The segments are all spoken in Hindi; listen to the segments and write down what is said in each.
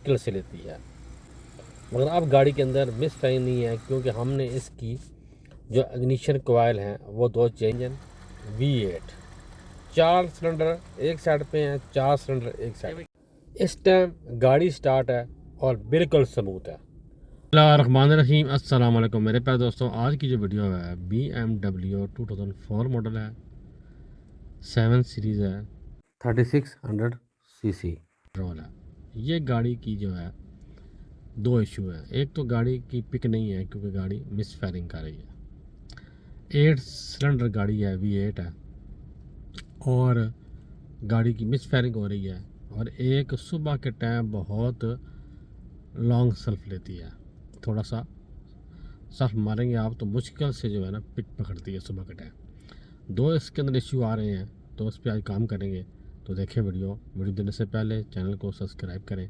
मुश्किल से लेती है, मगर अब गाड़ी के अंदर मिस फायरिंग नहीं है क्योंकि हमने इसकी जो इग्निशन कोयल हैं वो दो चेंज हैं। V8 4 सिलेंडर एक साइड पे हैं, 4 सिलेंडर एक साइड। इस टाइम गाड़ी स्टार्ट है और बिल्कुल स्मूथ है। रहमान अस्सलाम वालेकुम मेरे प्यारे दोस्तों, आज की जो वीडियो है BMW 2004 मॉडल है, 7 सीरीज़ है, 3600 सीसी पेट्रोल है। ये गाड़ी की जो है दो इशू है। एक तो गाड़ी की पिक नहीं है क्योंकि गाड़ी मिस फायरिंग कर रही है। 8 सिलेंडर गाड़ी है, V8 है और गाड़ी की मिस फायरिंग हो रही है। और एक सुबह के टाइम बहुत लॉन्ग सेल्फ लेती है, थोड़ा सा सेल्फ मारेंगे आप तो मुश्किल से जो है ना पिक पकड़ती है सुबह के टाइम। दो इसके अंदर इश्यू आ रहे हैं तो उस पर आज काम करेंगे। तो देखें वीडियो देने से पहले चैनल को सब्सक्राइब करें,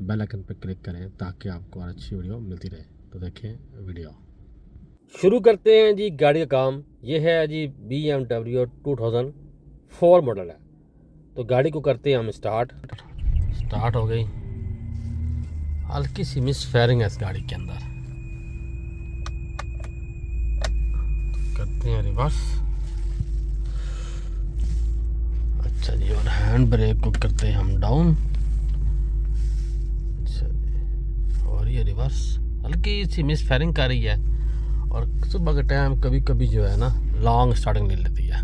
बेल आइकन पर क्लिक करें ताकि आपको और अच्छी वीडियो मिलती रहे। तो देखें वीडियो शुरू करते हैं जी। गाड़ी का काम ये है जी, BMW 2004 मॉडल है। तो गाड़ी को करते हैं हम स्टार्ट हो गई। हल्की सी मिस फायरिंग है इस गाड़ी के अंदर, करते हैं रिवर्स। अच्छा जी, और हैंड ब्रेक को करते हैं हम डाउन। अच्छा जी, और ये रिवर्स हल्की सी मिस फायरिंग कर रही है। और सुबह के टाइम कभी कभी जो है ना लॉन्ग स्टार्टिंग ले लेती है,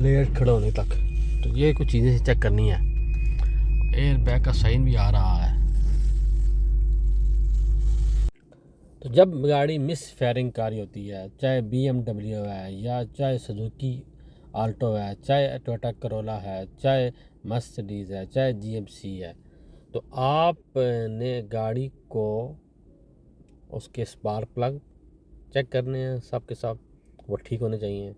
लेट खड़े होने तक। तो ये कुछ चीज़ें चेक करनी है। एयर बैग का साइन भी आ रहा है। तो जब गाड़ी मिस फायरिंग कर रही होती है, चाहे BMW है या चाहे सुजुकी आल्टो है, चाहे टोयोटा करोला है, चाहे मर्सिडीज़ है, चाहे GMC है, तो आपने गाड़ी को उसके स्पार्क प्लग चेक करने हैं, सब के सब वो ठीक होने चाहिए।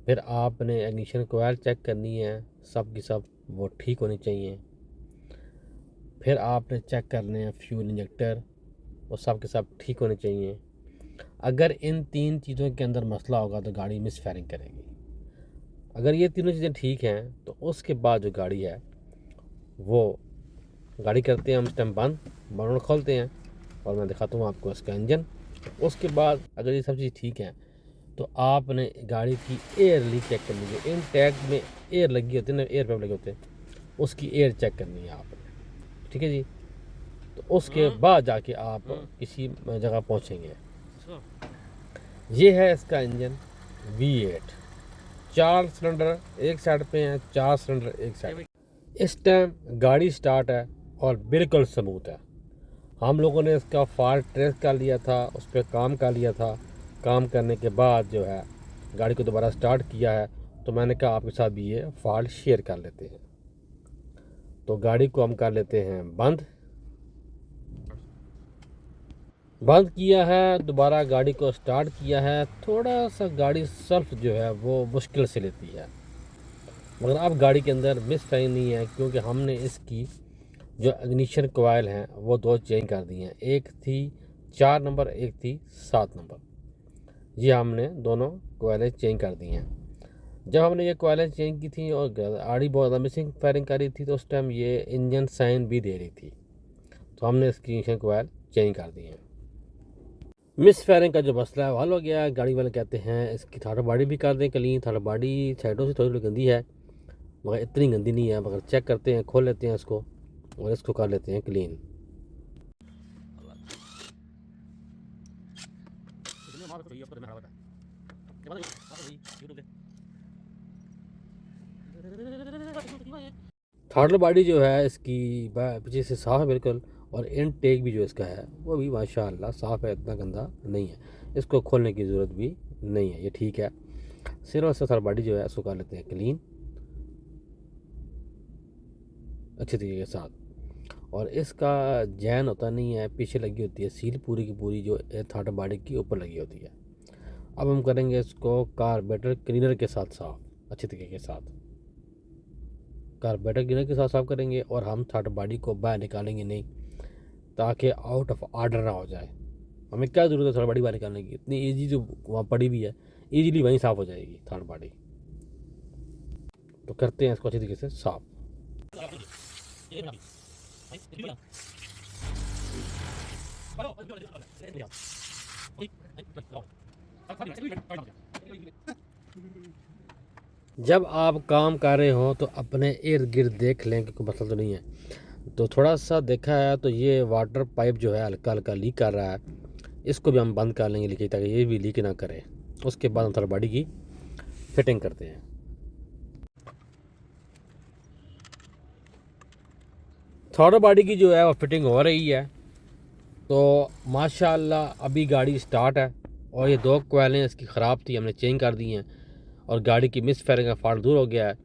फिर आपने इग्निशन कोयल चेक करनी है, सब की सब वो ठीक होनी चाहिए। फिर आपने चेक करने हैं फ्यूल इंजेक्टर, वो सब के सब ठीक होने चाहिए। अगर इन तीन चीज़ों के अंदर मसला होगा तो गाड़ी मिस फायरिंग करेगी। अगर ये तीनों चीज़ें ठीक हैं तो उसके बाद जो गाड़ी है वो गाड़ी करते हैं हम स्टैम्प बंद खोलते हैं और मैं दिखाता हूँ आपको इसका इंजन। उसके बाद अगर ये सब चीज़ ठीक है तो आपने गाड़ी की एयर लीक चेक करनी है। इन टैग में एयर लगी होती है ना, एयर पैप लगे होते हैं, उसकी एयर चेक करनी है आपने। ठीक है जी। तो उसके बाद जाके आप किसी जगह पहुँचेंगे। ये है इसका इंजन V8, 4 सिलेंडर एक साइड पे हैं, 4 सिलेंडर एक साइड। इस टाइम गाड़ी स्टार्ट है और बिल्कुल स्मूथ है। हम लोगों ने इसका फॉल्ट ट्रेस कर लिया था, उस पर काम कर लिया था। काम करने के बाद जो है गाड़ी को दोबारा स्टार्ट किया है, तो मैंने कहा आपके साथ भी ये फॉल्ट शेयर कर लेते हैं। तो गाड़ी को हम कर लेते हैं बंद किया है, दोबारा गाड़ी को स्टार्ट किया है। थोड़ा सा गाड़ी सेल्फ जो है वो मुश्किल से लेती है, मगर अब गाड़ी के अंदर मिस फायरिंग नहीं है क्योंकि हमने इसकी जो इग्निशन कोयल हैं वो दो चेंज कर दी हैं। एक थी 4 नंबर, एक थी 7 नंबर। ये हमने दोनों कोयलें चेंज कर दी हैं। जब हमने ये कोयलें चेंज की थी और गाड़ी बहुत ज़्यादा मिसिंग फायरिंग कर रही थी तो उस टाइम ये इंजन साइन भी दे रही थी, तो हमने इसकी इग्निशन कोयल चेंज कर दी है। मिस फायरिंग का जो मसला है वो हल हो गया है। गाड़ी वाले कहते हैं इसकी थर्ड बॉडी भी कर दें क्लीन। थर्ड बॉडी साइडों से थोड़ी थोड़ी गंदी है, मगर इतनी गंदी नहीं है। मगर चेक करते हैं, खोल लेते हैं इसको और इसको कर लेते हैं क्लीन। थर्ड बॉडी जो है इसकी पीछे से साफ़ है बिल्कुल, और इनटेक भी जो इसका है वो भी माशाल्लाह साफ़ है, इतना गंदा नहीं है। इसको खोलने की ज़रूरत भी नहीं है, ये ठीक है। सिर्फ और सिर्फ थर्ड बॉडी जो है इसको कर लेते हैं क्लीन अच्छे तरीके के साथ। और इसका जैन होता नहीं है, पीछे लगी होती है सील पूरी की पूरी जो थर्ड बॉडी की ऊपर लगी होती है। अब हम करेंगे इसको कार्बेटर क्लीनर के साथ साफ़, अच्छे तरीके के साथ कार्बेटर क्लीनर के साथ साफ़ करेंगे। और हम थर्ड बॉडी को बाहर निकालेंगे नहीं ताकि आउट ऑफ ऑर्डर ना हो जाए। हमें क्या ज़रूरत है थर्ड बॉडी बाहर निकालने की, इतनी ईजी जो वहाँ पड़ी भी है, ईजीली वहीं साफ़ हो जाएगी थर्ड बॉडी। तो करते हैं इसको अच्छी तरीके से साफ़। जब आप काम कर रहे हो तो अपने इर्द गिर्द देख लें कि कोई मसला तो नहीं है। तो थोड़ा सा देखा है तो ये वाटर पाइप जो है हल्का हल्का लीक कर रहा है, इसको भी हम बंद कर लेंगे लीकेज, ताकि ये भी लीक ना करे। उसके बाद हम थोड़ा बॉडी की फिटिंग करते हैं। थोड़ा बॉडी की जो है वो फिटिंग हो रही है। तो माशाल्लाह अभी गाड़ी स्टार्ट है और ये 2 कोयलें इसकी ख़राब थी, हमने चेंज कर दी हैं और गाड़ी की मिस फायरिंग का फॉल्ट दूर हो गया है।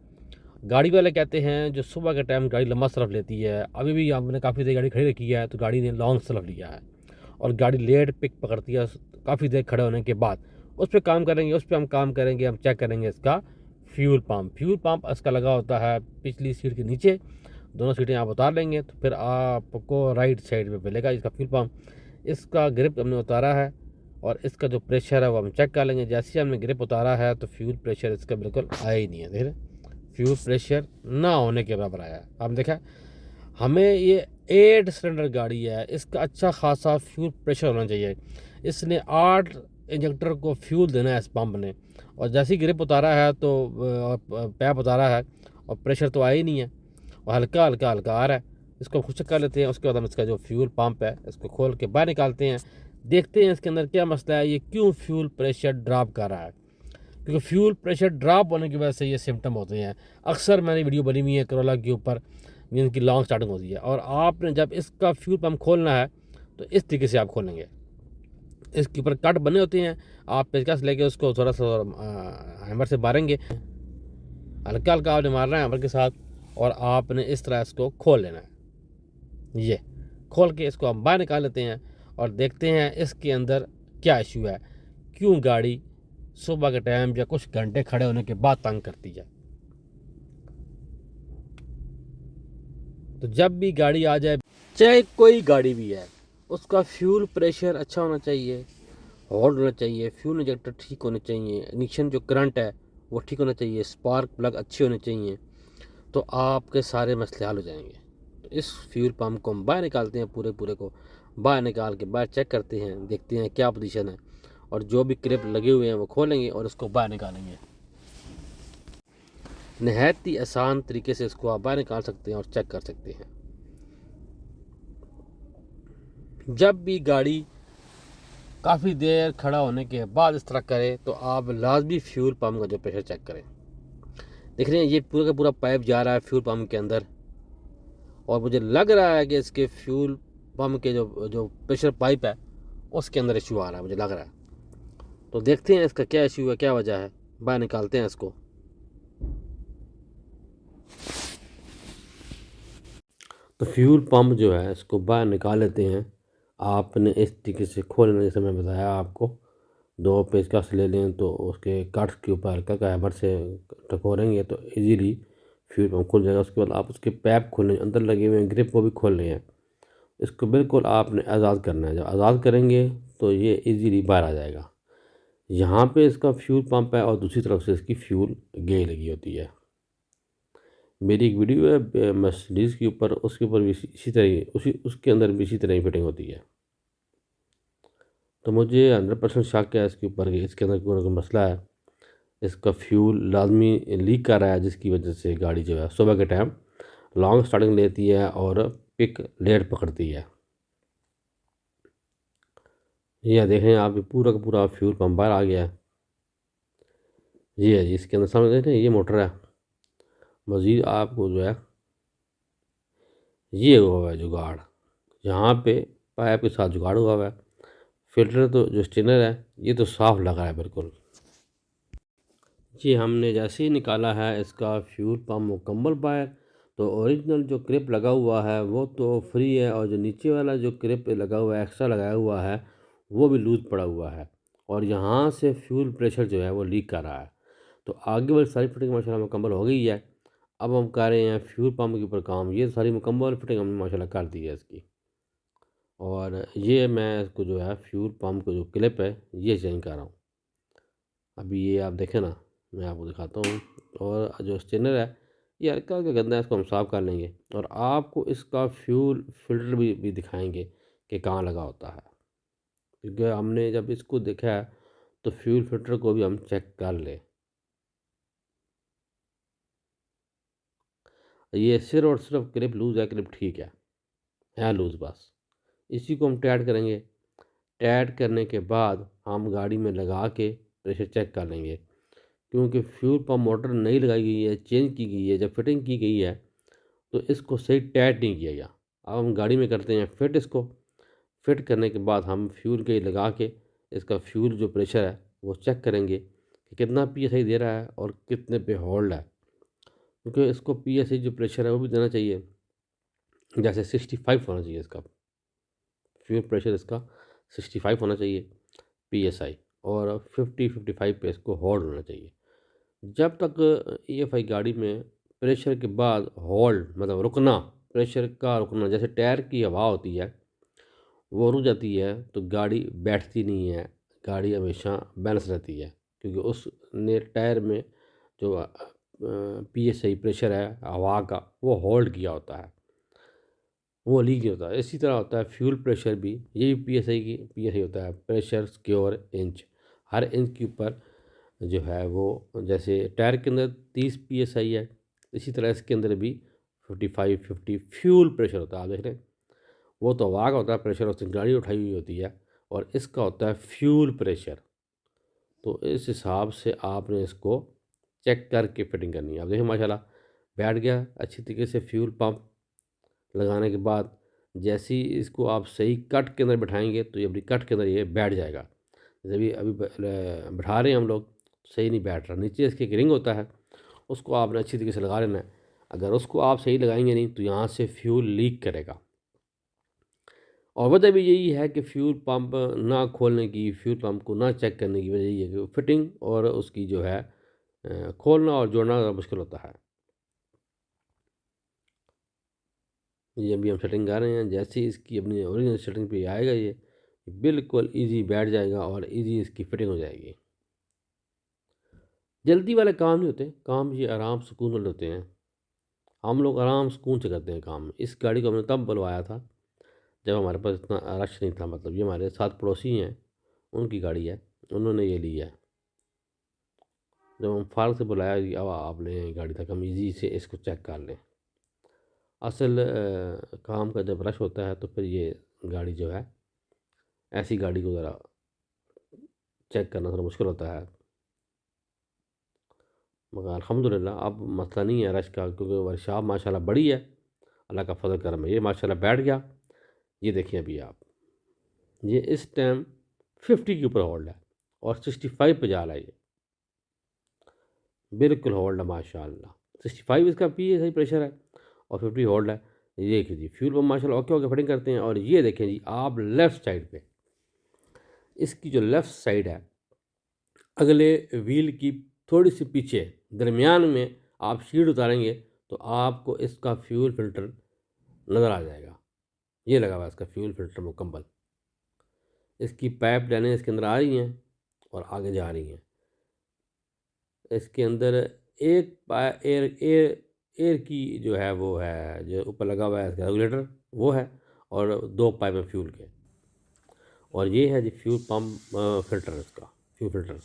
गाड़ी वाले कहते हैं जो सुबह के टाइम गाड़ी लंबा सरफ लेती है, अभी भी हमने काफ़ी देर गाड़ी खड़ी रखी है तो गाड़ी ने लॉन्ग सरफ लिया है और गाड़ी लेट पिक पकड़ती है काफ़ी देर खड़े होने के बाद। उस पर काम करेंगे, उस पर हम काम करेंगे, हम चेक करेंगे इसका फ्यूल पम्प इसका लगा होता है पिछली सीट के नीचे। दोनों सीटें आप उतार लेंगे तो फिर आपको राइट साइड में मिलेगा इसका फ्यूल पम्प। इसका ग्रिप हमने उतारा है और इसका जो प्रेशर है वो हम चेक कर लेंगे। जैसे ही हमने ग्रिप उतारा है तो फ्यूल प्रेशर इसका बिल्कुल आया ही नहीं है। देख रहे फ्यूल प्रेशर ना होने के बराबर आया। हम देखा हमें ये 8 सिलेंडर गाड़ी है, इसका अच्छा खासा फ्यूल प्रेशर होना चाहिए। इसने 8 इंजेक्टर को फ्यूल देना है इस पंप ने, और जैसे ही ग्रिप उतारा है तो पैप उतारा है और प्रेशर तो आया ही नहीं है और हल्का हल्का हल्का आ रहा है। इसको खुद चेक कर लेते हैं। उसके बाद हम इसका जो फ्यूल पंप है इसको खोल के बाहर निकालते हैं, देखते हैं इसके अंदर क्या मसला है, ये क्यों फ्यूल प्रेशर ड्रॉप कर रहा है। क्योंकि फ्यूल प्रेशर ड्रॉप होने की वजह से ये सिम्टम होते हैं। अक्सर मैंने वीडियो बनी हुई है करोला के ऊपर, इनकी लॉन्ग स्टार्टिंग होती है और आपने जब इसका फ्यूल पम्प खोलना है तो इस तरीके से आप खोलेंगे। इसके ऊपर कट बने होते हैं, आप पेचकस लेके उसको थोड़ा सा हैमर से मारेंगे, हल्का हल्का आपने मारना है हैमर के साथ और आपने इस तरह इसको खोल लेना है। ये खोल के इसको हम बाहर निकाल लेते हैं और देखते हैं इसके अंदर क्या इशू है, क्यों गाड़ी सुबह के टाइम या कुछ घंटे खड़े होने के बाद तंग करती है। तो जब भी गाड़ी आ जाए, चाहे कोई गाड़ी भी है, उसका फ्यूल प्रेशर अच्छा होना चाहिए, हॉट होना चाहिए, फ्यूल इंजेक्टर ठीक होने चाहिए, इग्निशन जो करंट है वो ठीक होना चाहिए, स्पार्क प्लग अच्छे होने चाहिए, तो आपके सारे मसले हल हो जाएंगे। तो इस फ्यूल पम्प को हम बाहर निकालते हैं, पूरे पूरे को बाहर निकाल के बाहर चेक करते हैं, देखते हैं क्या पोजीशन है और जो भी क्लिप लगे हुए हैं वो खोलेंगे और उसको बाहर निकालेंगे। नहायत ही आसान तरीके से इसको आप बाहर निकाल सकते हैं और चेक कर सकते हैं। जब भी गाड़ी काफ़ी देर खड़ा होने के बाद इस तरह करे तो आप लाजमी फ्यूल पम्प का जो प्रेशर चेक करें। देख रहे हैं ये पूरा का पूरा पाइप जा रहा है फ्यूल पम्प के अंदर और मुझे लग रहा है कि इसके फ्यूल पम्प के जो जो प्रेशर पाइप है उसके अंदर इशू आ रहा है, मुझे लग रहा है। तो देखते हैं इसका क्या इशू है, क्या वजह है, बाहर निकालते हैं इसको। तो फ्यूल पम्प जो है इसको बाहर निकाल लेते हैं। आपने इस तरीके से खोलना, जैसे मैं बताया आपको, 2 पेचकस ले लें तो उसके कट्स के ऊपर हल्का का हैमर से टकोरेंगे तो इजीली फ्यूल पम्प खुल जाएगा। उसके बाद आप उसके पैप खोलें, अंदर लगे हुए हैं ग्रिप को भी खोल रहे हैं। इसको बिल्कुल आपने आज़ाद करना है। जब आज़ाद करेंगे तो ये इजीली बाहर आ जाएगा। यहाँ पे इसका फ्यूल पंप है और दूसरी तरफ से इसकी फ्यूल गेज लगी होती है। मेरी एक वीडियो है मर्सिडीज़ के ऊपर, उसके ऊपर भी इसी तरह उसके अंदर भी इसी तरह ही फिटिंग होती है। तो मुझे 100% शक है इसके ऊपर कि इसके अंदर कोई ना कोई मसला है। इसका फ्यूल लाजमी लीक कर रहा है, जिसकी वजह से गाड़ी जो है सुबह के टाइम लॉन्ग स्टार्टिंग लेती है और पिक लेट पकड़ती है। ये देखें आप, ये पूरा का पूरा फ्यूल पंप बाहर आ गया है। ये है जी, इसके अंदर सामने देख रहे हैं, ये मोटर है। मज़ीद आपको जो है ये हुआ हुआ है जुगाड़, यहाँ पे पाइप के साथ जुगाड़ हुआ हुआ है। फिल्टर तो जो स्टेनर है ये तो साफ़ लग रहा है बिल्कुल। जी हमने जैसे ही निकाला है इसका फ्यूल पम्प मुकम्मल बाहर, तो ओरिजिनल जो क्लिप लगा हुआ है वो तो फ्री है और जो नीचे वाला जो क्लिप लगा हुआ है, एक्स्ट्रा लगाया हुआ है, वो भी लूज़ पड़ा हुआ है और यहाँ से फ्यूल प्रेशर जो है वो लीक कर रहा है। तो आगे वाली सारी फिटिंग माशाल्लाह मुकम्मल हो गई है। अब हम कर रहे हैं फ्यूल पम्प के ऊपर काम। ये सारी मुकम्मल फिटिंग हमने माशाल्लाह कर दी है इसकी, और ये मैं इसको जो है फ्यूल पम्प का जो क्लिप है ये चेंज कर रहा हूँ। अभी ये आप देखें ना, मैं आपको दिखाता हूँ। और जो स्टेनर है ये हल्का हल्का गंदा है, इसको हम साफ़ कर लेंगे और आपको इसका फ्यूल फ़िल्टर भी दिखाएँगे कि कहाँ लगा होता है। क्योंकि हमने जब इसको देखा है तो फ्यूल फ़िल्टर को भी हम चेक कर लें। ये सिर्फ़ और सिर्फ़ क्लिप लूज़ है, क्लिप ठीक है लूज़ बस। इसी को हम टाइट करेंगे। टाइट करने के बाद हम गाड़ी में लगा के प्रेशर चेक कर लेंगे। क्योंकि फ्यूल पम्प मोटर नई लगाई गई है, चेंज की गई है, जब फिटिंग की गई है तो इसको सही टाइट नहीं किया गया। अब हम गाड़ी में करते हैं फिट इसको। फिट करने के बाद हम फ्यूल गेज लगा के इसका फ्यूल जो प्रेशर है वो चेक करेंगे कि कितना पीएसआई दे रहा है और कितने पे होल्ड है। क्योंकि इसको पीएसआई जो प्रेशर है वो भी देना चाहिए, जैसे 65 होना चाहिए इसका फ्यूल प्रेशर, इसका 65 होना चाहिए पीएसआई, और 50-55 पे इसको होल्ड होना चाहिए। जब तक ईएफआई गाड़ी में प्रेशर के बाद होल्ड मतलब रुकना, प्रेशर का रुकना, जैसे टायर की हवा होती है वो रुक जाती है तो गाड़ी बैठती नहीं है, गाड़ी हमेशा बैलेंस रहती है। क्योंकि उसने टायर में जो पीएसआई प्रेशर है हवा का वो होल्ड किया होता है, वो लीक नहीं होता है। इसी तरह होता है फ्यूल प्रेशर भी, यही पीएसआई होता है, प्रेशर स्क्योर इंच। हर इंच के ऊपर जो है वो, जैसे टायर के अंदर 30 पीएसआई है, इसी तरह इसके अंदर भी 55-50 फ्यूल प्रेशर होता है। आप देख रहे हैं, वो तो हवा का होता है प्रेशर, उसने गाड़ी उठाई हुई होती है, और इसका होता है फ्यूल प्रेशर। तो इस हिसाब से आपने इसको चेक करके फिटिंग करनी है। अब देखिए माशाल्लाह बैठ गया अच्छी तरीके से फ्यूल पंप। लगाने के बाद जैसे ही इसको आप सही कट के अंदर बिठाएंगे तो ये अपनी कट के अंदर ये बैठ जाएगा। जैसे अभी अभी बिठा रहे हैं हम लोग, सही नहीं बैठ रहा। नीचे इसके एक रिंग होता है, उसको आपने अच्छी तरीके से लगा लेना है। अगर उसको आप सही लगाएंगे नहीं तो यहाँ से फ्यूल लीक करेगा। और वजह भी यही है कि फ्यूल पंप ना खोलने की, फ्यूल पंप को ना चेक करने की वजह यही है कि फिटिंग और उसकी जो है खोलना और जोड़ना ज़रा मुश्किल होता है। ये अभी हम सेटिंग कर रहे हैं, जैसे ही इसकी अपनी ओरिजिनल सेटिंग पे आएगा ये बिल्कुल इजी बैठ जाएगा और इजी इसकी फिटिंग हो जाएगी। जल्दी वाले काम नहीं होते, काम ये आराम सुकून वाले होते हैं। हम लोग आराम सुकून से करते हैं काम। इस गाड़ी को हमने तब बुलवाया था जब हमारे पास इतना रश नहीं था। मतलब ये हमारे साथ पड़ोसी हैं, उनकी गाड़ी है, उन्होंने ये ली है। जब हम फार्ग से बुलाया कि अब आप लें गाड़ी, तक हम ईज़ी से इसको चेक कर लें। असल काम का जब रश होता है तो फिर ये गाड़ी जो है, ऐसी गाड़ी को ज़रा चेक करना थोड़ा मुश्किल होता है। मगर अल्हम्दुलिल्लाह अब मसला नहीं है रश का, क्योंकि वर्कशॉप माशाल्लाह बड़ी है, अल्लाह का फ़ज़ल करम है। ये माशाल्लाह बैठ गया। ये देखिए अभी आप, ये इस टाइम 50 के ऊपर होल्ड है और 65 पे जा रहा है ये, बिल्कुल होल्ड है माशाल्लाह। 65 इसका पीएसआई प्रेशर है और 50 होल्ड है। ये देखिए जी फ्यूल पम्प माशाल्लाह ओके ओके फिटिंग करते हैं। और ये देखें जी आप लेफ़्ट साइड पे, इसकी जो लेफ़्ट साइड है अगले व्हील की थोड़ी सी पीछे दरमियान में आप शीट उतारेंगे तो आपको इसका फ्यूल फिल्टर नज़र आ जाएगा। ये लगा हुआ है इसका फ्यूल फिल्टर मुकम्मल। इसकी पाइप लाइनें इसके अंदर आ रही हैं और आगे जा रही हैं। इसके अंदर एक एयर एयर एयर की जो है वो है, जो ऊपर लगा हुआ है इसका रेगुलेटर वो है, और 2 पाइप हैं फ्यूल के। और ये है जी फ्यूल पम्प फिल्टर, इसका फ्यूल फिल्टर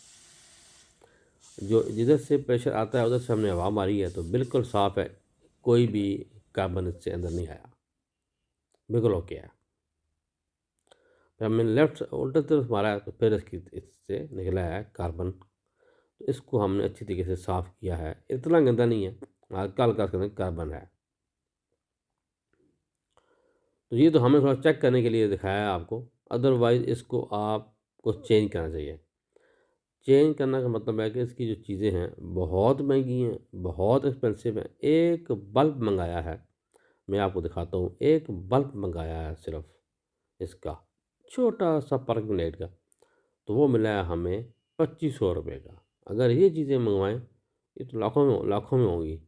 जो जिधर से प्रेशर आता है उधर से हमने हवा मारी है तो बिल्कुल साफ़ है, कोई भी कार्बन इससे अंदर नहीं आया, बिल्कुल ओके है। फिर हमने लेफ्ट उल्टा तरफ मारा है तो फिर इससे निकला है कार्बन। तो इसको हमने अच्छी तरीके से साफ़ किया है, इतना गंदा नहीं है, हल्का हल्का इसके अंदर कार्बन है। तो ये तो हमें थोड़ा चेक करने के लिए दिखाया है आपको, अदरवाइज़ इसको आपको चेंज करना चाहिए। चेंज करने का मतलब है कि इसकी जो चीज़ें हैं बहुत महंगी हैं, बहुत एक्सपेंसिव हैं। एक बल्ब मंगाया है, मैं आपको दिखाता हूँ, एक बल्ब मंगाया है सिर्फ इसका, छोटा सा पार्किंग लाइट का, तो वो मिला है हमें 2500 रुपये का। अगर ये चीज़ें मंगवाएं ये तो लाखों में होंगी।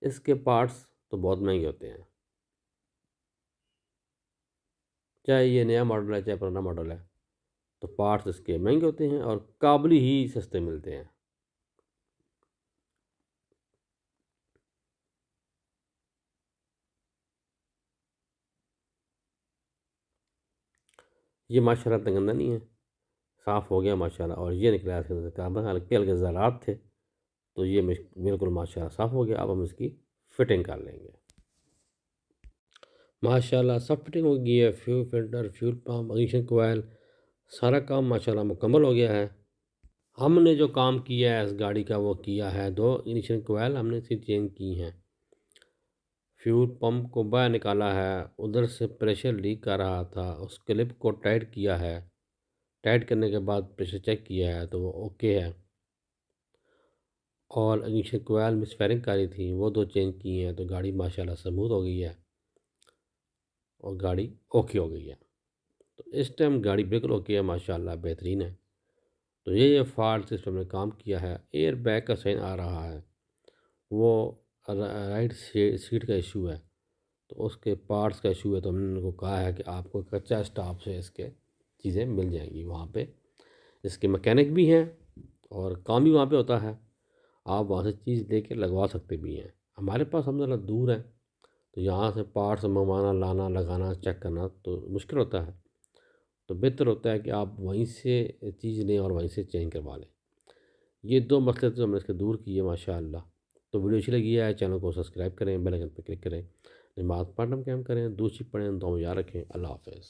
इसके पार्ट्स तो बहुत महंगे होते हैं, चाहे ये नया मॉडल है चाहे पुराना मॉडल है, तो पार्ट्स इसके महंगे होते हैं और काबली ही सस्ते मिलते हैं। ये माशाल्लाह इतना गंदा नहीं है, साफ़ हो गया माशाल्लाह। और ये निकला इसके अंदर से कार्बन, हल्के हल्के ज़रात थे, तो ये बिल्कुल माशाल्लाह साफ़ हो गया। अब हम इसकी फ़िटिंग कर लेंगे। माशाल्लाह सब फिटिंग हो गई है, fuel filter, fuel pump, ignition कोयल, सारा काम माशाल्लाह मुकम्मल हो गया है। हमने जो काम किया है इस गाड़ी का वो किया है, 2 ignition कोयल हमने इसकी चेंज की हैं। फ्यूल पंप को बाहर निकाला है, उधर से प्रेशर लीक कर रहा था, उस क्लिप को टाइट किया है। टाइट करने के बाद प्रेशर चेक किया है तो वो ओके है। और ignition कोयल मिसफायरिंग कर रही थी, वो 2 चेंज की हैं, तो गाड़ी माशाल्लाह स्मूथ हो गई है और गाड़ी ओके हो गई है। तो इस टाइम गाड़ी बिल्कुल ओके है माशाल्लाह, बेहतरीन है। तो ये फ़ाल्ट इस पे हमने काम किया है। एयर बैग का साइन आ रहा है, वो राइट सीट का इशू है, तो उसके पार्ट्स का इशू है। तो हमने उनको कहा है कि आपको कच्चा स्टाफ से इसके चीज़ें मिल जाएंगी वहाँ पे। इसके मैकेनिक भी हैं और काम भी वहाँ पे होता है, आप वहाँ से चीज़ लेके लगवा सकते भी हैं। हमारे पास हम ज़रा दूर हैं, तो यहाँ से पार्ट्स मंगवाना, लाना, लगाना, चेक करना तो मुश्किल होता है। तो बेहतर होता है कि आप वहीं से चीज़ लें और वहीं से चेंज करवा लें। ये 2 मसले तो हमने इसके दूर किए माशाअल्लाह। तो वीडियो अच्छी लगी है, चैनल को सब्सक्राइब करें, बेल आइकन पे क्लिक करें, नमाज़ पढ़ना कायम करें, दूसरी पढ़ें, दुआ में याद रखें। अल्लाह हाफ़िज़।